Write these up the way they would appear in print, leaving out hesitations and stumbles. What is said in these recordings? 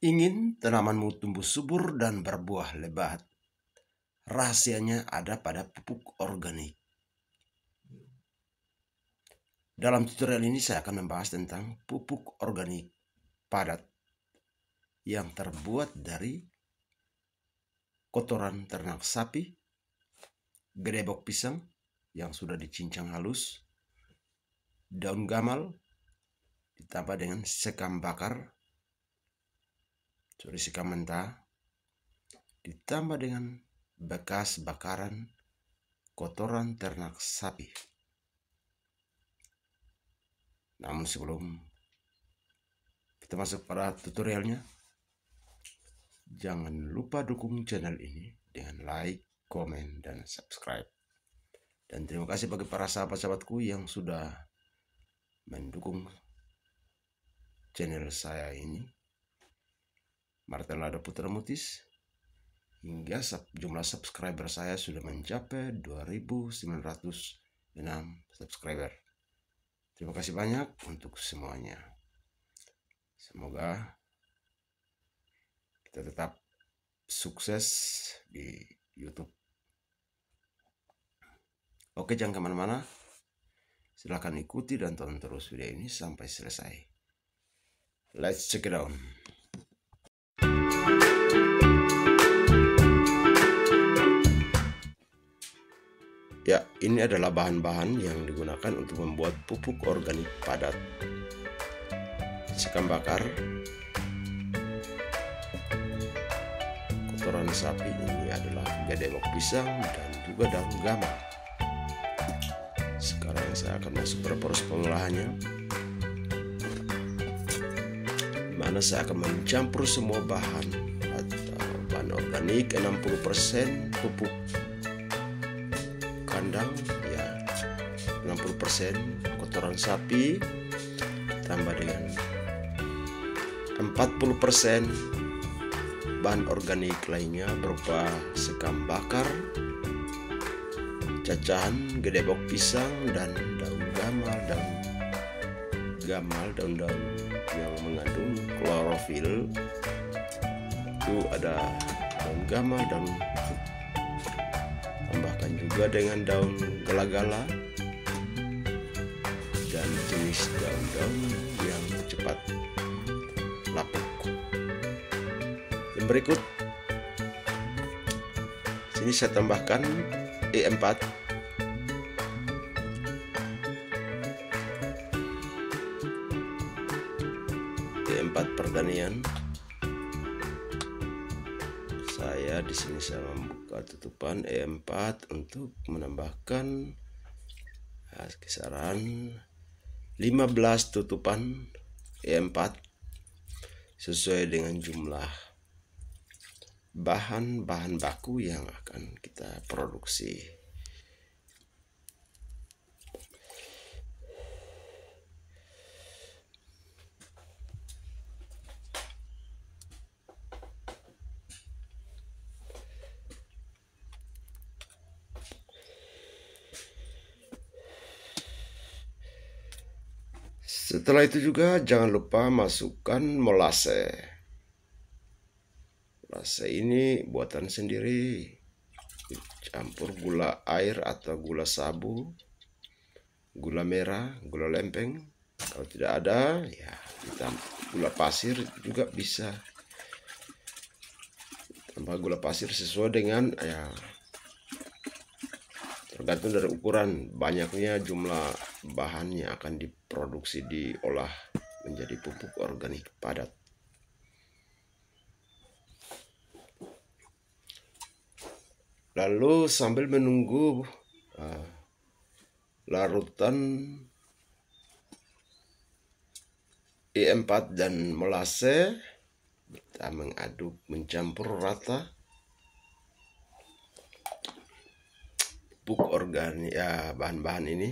Ingin tanamanmu tumbuh subur dan berbuah lebat? Rahasianya ada pada pupuk organik. Dalam tutorial ini saya akan membahas tentang pupuk organik padat yang terbuat dari kotoran ternak sapi, gedebok pisang yang sudah dicincang halus, daun gamal ditambah dengan sekam bakar, sekam mentah, ditambah dengan bekas bakaran kotoran ternak sapi. Namun sebelum kita masuk pada tutorialnya, jangan lupa dukung channel ini dengan like, komen, dan subscribe. Dan terima kasih bagi para sahabat-sahabatku yang sudah mendukung channel saya ini. Martelada Putra Mutis, hingga jumlah subscriber saya sudah mencapai 2.906 subscriber. Terima kasih banyak untuk semuanya. Semoga kita tetap sukses di YouTube. Oke, jangan kemana-mana. Silahkan ikuti dan tonton terus video ini sampai selesai. Let's check it out. Ya, ini adalah bahan-bahan yang digunakan untuk membuat pupuk organik padat. Sekam bakar, kotoran sapi, ini adalah gedebok pisang, dan juga daun gamal. Sekarang saya akan masuk pada proses pengolahannya, di mana saya akan mencampur semua bahan atau bahan organik, 60% pupuk kandang, ya 60% kotoran sapi, tambah dengan 40% bahan organik lainnya berupa sekam bakar, cacahan gedebok pisang, dan daun gamal, daun-daun yang mengandung klorofil. Itu ada daun gamal, dan tambahkan juga dengan daun gala-gala dan jenis daun-daun yang cepat lapuk. Yang berikut, sini saya tambahkan E4, pertanian. Saya di sini saya membuka tutupan E4 untuk menambahkan kisaran 15 tutupan E4 sesuai dengan jumlah bahan baku yang akan kita produksi. Setelah itu juga jangan lupa masukkan molase. Molase ini buatan sendiri, campur gula air atau gula sabu, gula merah, gula lempeng. Kalau tidak ada, ya gula pasir juga bisa. Tambah gula pasir sesuai dengan, ya tergantung dari ukuran banyaknya jumlah bahan yang akan diproduksi diolah menjadi pupuk organik padat. Lalu sambil menunggu larutan E4 dan molase, kita mengaduk, mencampur rata pupuk organik, ya bahan-bahan ini,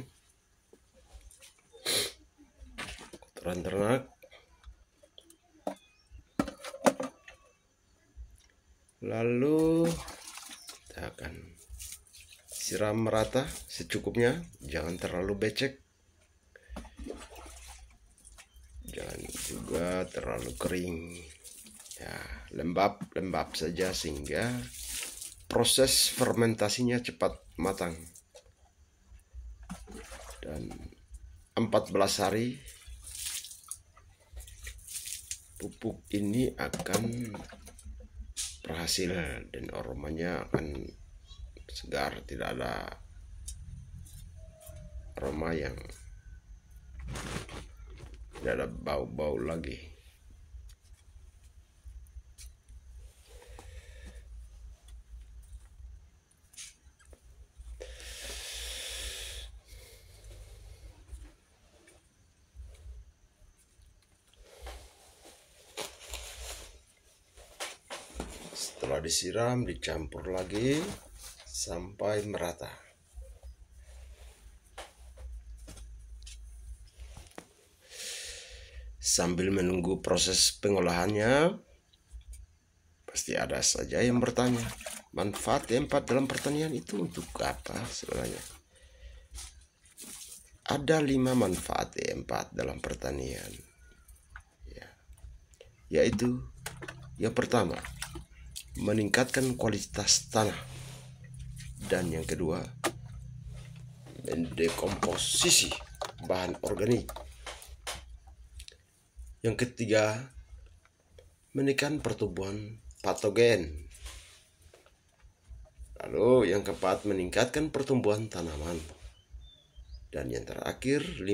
kotoran ternak, lalu kita akan siram merata secukupnya, jangan terlalu becek, jangan juga terlalu kering. Ya, lembab saja sehingga proses fermentasinya cepat matang. Dan 14 hari pupuk ini akan berhasil dan aromanya akan segar, tidak ada aroma yang tidak ada bau-bau lagi. Setelah disiram, dicampur lagi sampai merata. Sambil menunggu proses pengolahannya, pasti ada saja yang bertanya, manfaat E4 dalam pertanian itu untuk apa sebenarnya? Ada 5 manfaat E4 dalam pertanian, yaitu yang pertama, meningkatkan kualitas tanah, dan yang kedua, mendekomposisi bahan organik, yang ketiga, menekan pertumbuhan patogen, lalu yang keempat, meningkatkan pertumbuhan tanaman, dan yang terakhir 5,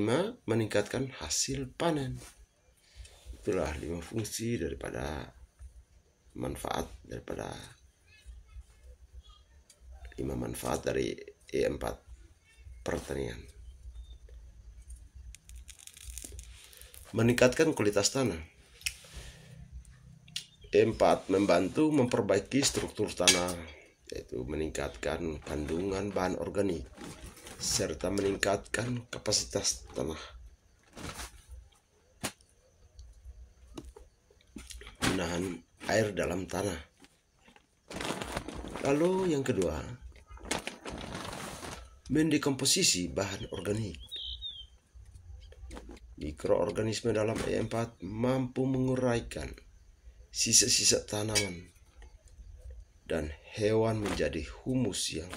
meningkatkan hasil panen. Itulah 5 fungsi daripada manfaat daripada 5 manfaat dari E4 pertanian. Meningkatkan kualitas tanah. E4 membantu memperbaiki struktur tanah, yaitu meningkatkan kandungan bahan organik serta meningkatkan kapasitas tanah, menahan air dalam tanah. Lalu yang kedua, mendekomposisi bahan organik. Mikroorganisme dalam E4 mampu menguraikan sisa-sisa tanaman dan hewan menjadi humus yang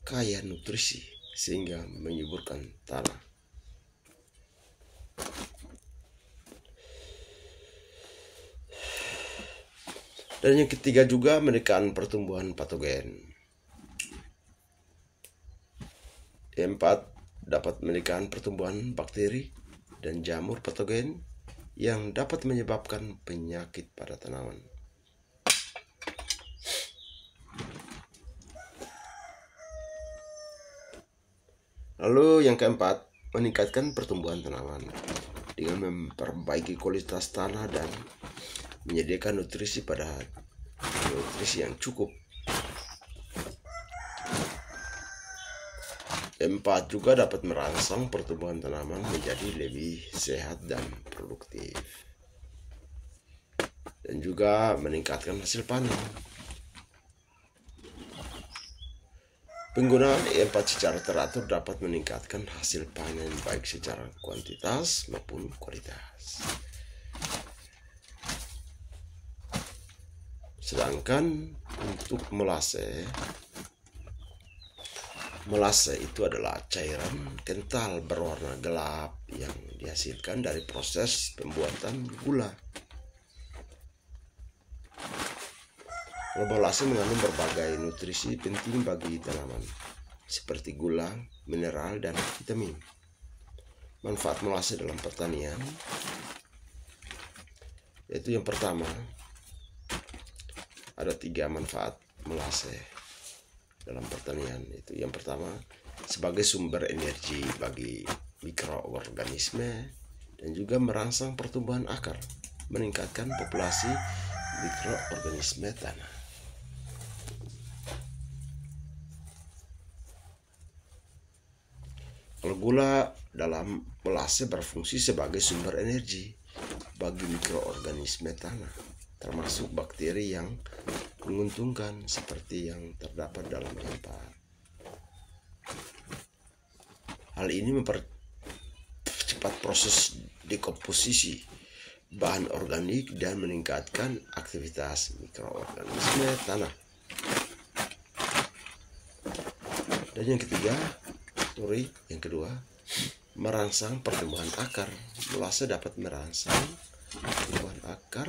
kaya nutrisi sehingga menyuburkan tanah. Dan yang ketiga juga menekan pertumbuhan patogen. E4 dapat menekan pertumbuhan bakteri dan jamur patogen yang dapat menyebabkan penyakit pada tanaman. Lalu yang keempat, meningkatkan pertumbuhan tanaman dengan memperbaiki kualitas tanah dan menyediakan nutrisi yang cukup. 4 juga dapat merangsang pertumbuhan tanaman menjadi lebih sehat dan produktif, dan juga meningkatkan hasil panen. Penggunaan E4 secara teratur dapat meningkatkan hasil panen baik secara kuantitas maupun kualitas. Sedangkan untuk melase itu adalah cairan kental berwarna gelap yang dihasilkan dari proses pembuatan gula. Melase mengandung berbagai nutrisi penting bagi tanaman seperti gula, mineral, dan vitamin. Manfaat melase dalam pertanian yaitu yang pertama, ada 3 manfaat melase dalam pertanian. Itu yang pertama, sebagai sumber energi bagi mikroorganisme dan juga merangsang pertumbuhan akar, meningkatkan populasi mikroorganisme tanah. Kalau gula dalam melase berfungsi sebagai sumber energi bagi mikroorganisme tanah, termasuk bakteri yang menguntungkan seperti yang terdapat dalam E4. Hal ini mempercepat proses dekomposisi bahan organik dan meningkatkan aktivitas mikroorganisme tanah. Dan yang ketiga, yang kedua, merangsang pertumbuhan akar. Molase dapat merangsang pertumbuhan akar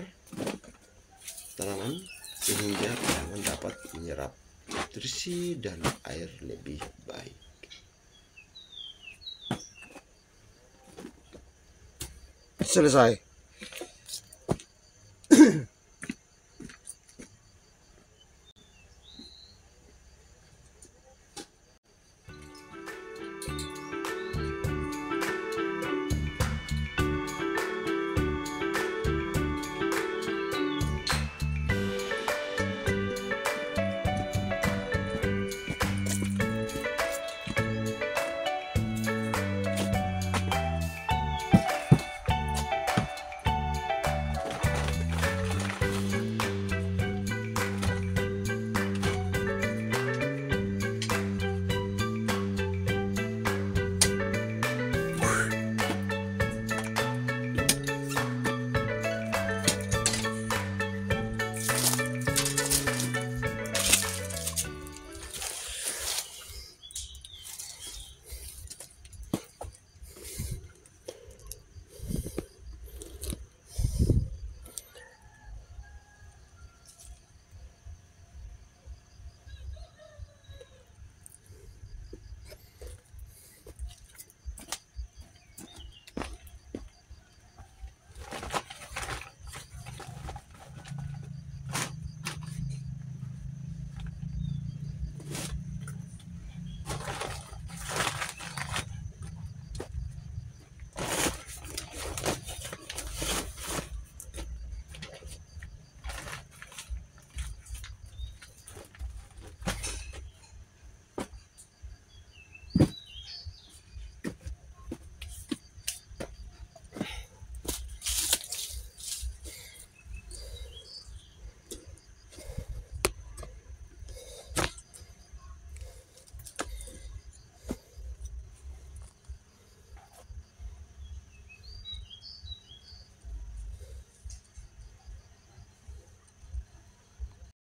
tanaman sehingga tanaman dapat menyerap nutrisi dan air lebih baik. Selesai.